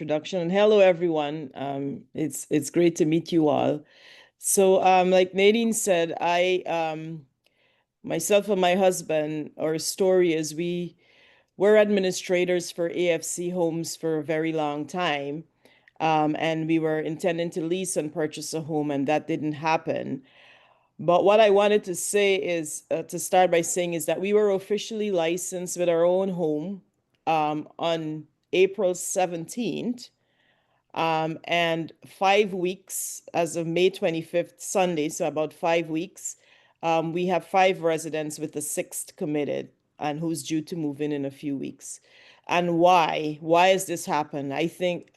introduction. And hello, everyone. It's great to meet you all. So, like Nadine said, I myself and my husband, our story is we were administrators for AFC homes for a very long time. And we were intending to lease and purchase a home, and that didn't happen. But what I wanted to say is to start by saying is that we were officially licensed with our own home on April 17th. And 5 weeks as of May 25th, Sunday, so about 5 weeks, we have five residents with the sixth committed and who's due to move in a few weeks. And why? Why has this happened? I think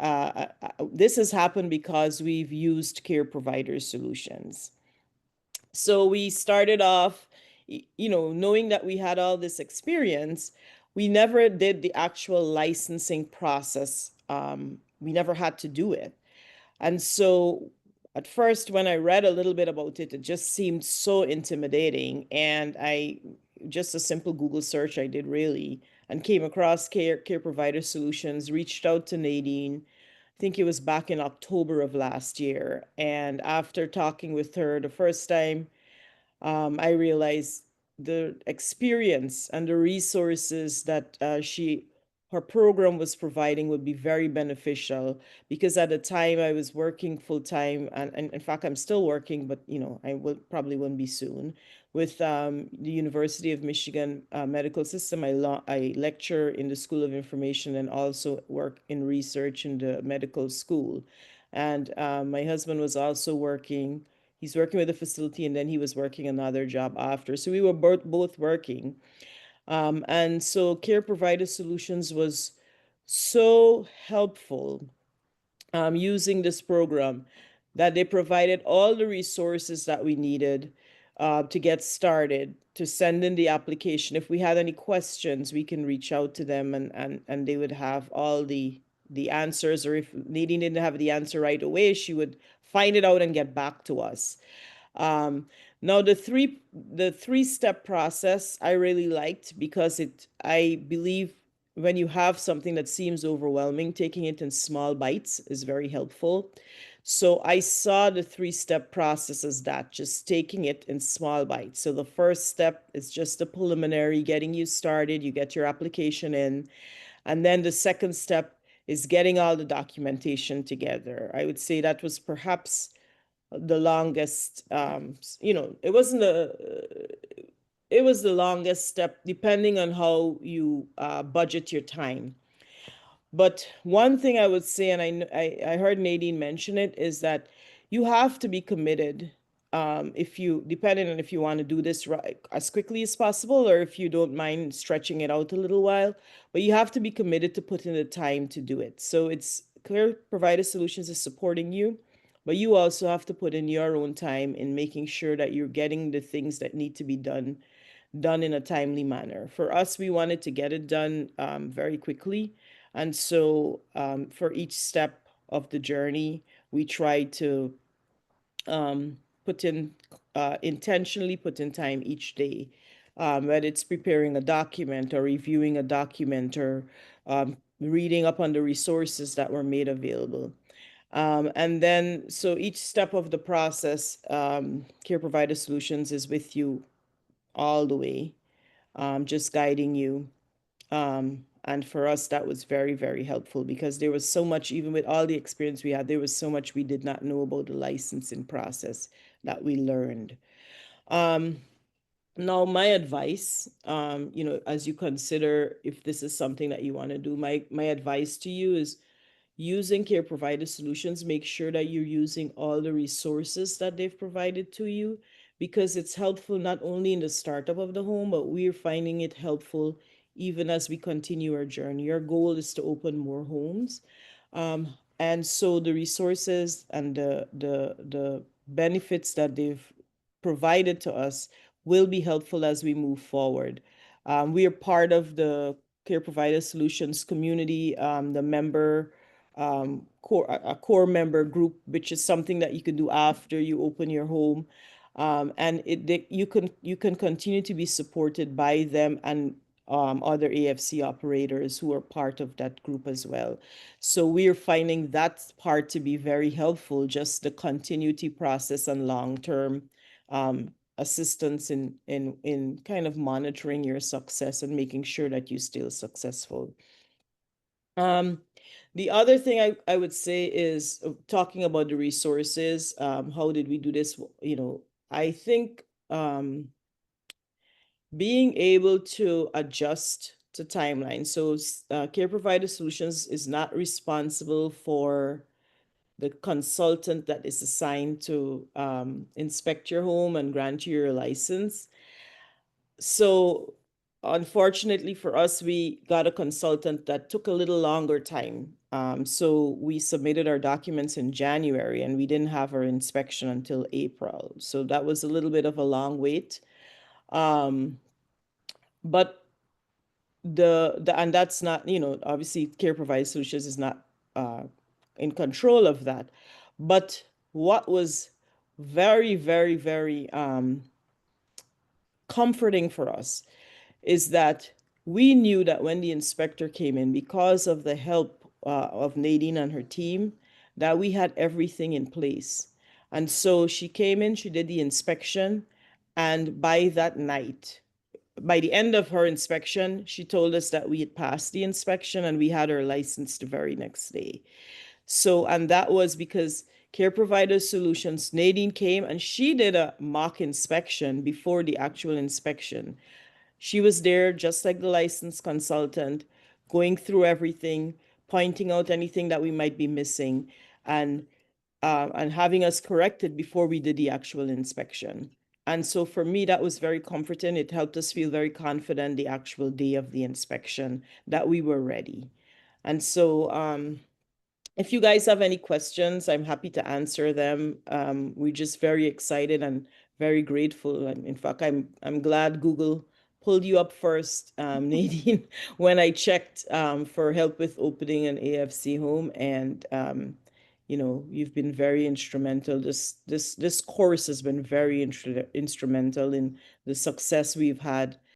this has happened because we've used Care Provider Solutions. So we started off, knowing that we had all this experience, we never did the actual licensing process. We never had to do it. And so at first, when I read a little bit about it, it just seemed so intimidating. And just a simple Google search I did really, and came across Care Provider Solutions, reached out to Nadine. I think it was back in October of last year. And after talking with her the first time, I realized the experience and the resources that her program was providing would be very beneficial because at the time I was working full time and in fact I'm still working, but I will probably won't be soon with the University of Michigan medical system. I lecture in the School of Information and also work in research in the medical school. And my husband was also working. He's working with the facility and then he was working another job after. So we were both working. And so Care Provider Solutions was so helpful using this program that they provided all the resources that we needed to get started, to send in the application. If we had any questions, we can reach out to them and they would have all the answers, or if Nadine didn't have the answer right away, she would find it out and get back to us. Now the three-step process I really liked because I believe when you have something that seems overwhelming, taking it in small bites is very helpful. So I saw the three-step process as that, just taking it in small bites. So the first step is just the preliminary, getting you started, you get your application in. And then the second step is getting all the documentation together. I would say that was perhaps the longest, it was the longest step depending on how you budget your time. But one thing I would say, and I heard Nadine mention it, is that you have to be committed. If you, depending on if you want to do this right as quickly as possible, or if you don't mind stretching it out a little while, but you have to be committed to put in the time to do it. So it's Care Provider Solutions is supporting you, but you also have to put in your own time in making sure that you're getting the things that need to be done in a timely manner. For us, we wanted to get it done very quickly. And so for each step of the journey, we try to put in, intentionally put in time each day, whether it's preparing a document or reviewing a document or reading up on the resources that were made available. And then, so each step of the process, Care Provider Solutions is with you all the way, just guiding you. And for us, that was very, very helpful because there was so much, even with all the experience we had, there was so much we did not know about the licensing process that we learned. Now, my advice, as you consider if this is something that you want to do, my advice to you is using Care Provider Solutions, make sure that you're using all the resources that they've provided to you because it's helpful not only in the startup of the home, but we're finding it helpful even as we continue our journey. Our goal is to open more homes. And so the resources and the benefits that they've provided to us will be helpful as we move forward. We are part of the Care Provider Solutions community, the member a core member group, which is something that you can do after you open your home. And you can continue to be supported by them and other AFC operators who are part of that group as well. So we are finding that part to be very helpful, just the continuity process and long-term assistance in kind of monitoring your success and making sure that you're still successful. Um, the other thing I would say is talking about the resources. How did we do this? I think being able to adjust to timelines. So, Care Provider Solutions is not responsible for the consultant that is assigned to inspect your home and grant you your license. So, unfortunately for us, we got a consultant that took a little longer time. So we submitted our documents in January and we didn't have our inspection until April. So that was a little bit of a long wait. Um, but the and that's not, obviously Care Provider Solutions is not uh, in control of that. But what was very, very, very comforting for us is that we knew that when the inspector came in, because of the help of Nadine and her team, that we had everything in place. And so she came in, she did the inspection, and by that night, by the end of her inspection, she told us that we had passed the inspection and we had our license the very next day. So, and that was because Care Provider Solutions, Nadine came and she did a mock inspection before the actual inspection. She was there just like the licensed consultant, going through everything, pointing out anything that we might be missing, and having us corrected before we did the actual inspection. And so for me, that was very comforting. It helped us feel very confident the actual day of the inspection that we were ready. And so if you guys have any questions, I'm happy to answer them. We're just very excited and very grateful. And in fact, I'm glad Google pulled you up first, Nadine, when I checked for help with opening an AFC home. And you've been very instrumental. This course has been very instrumental in the success we've had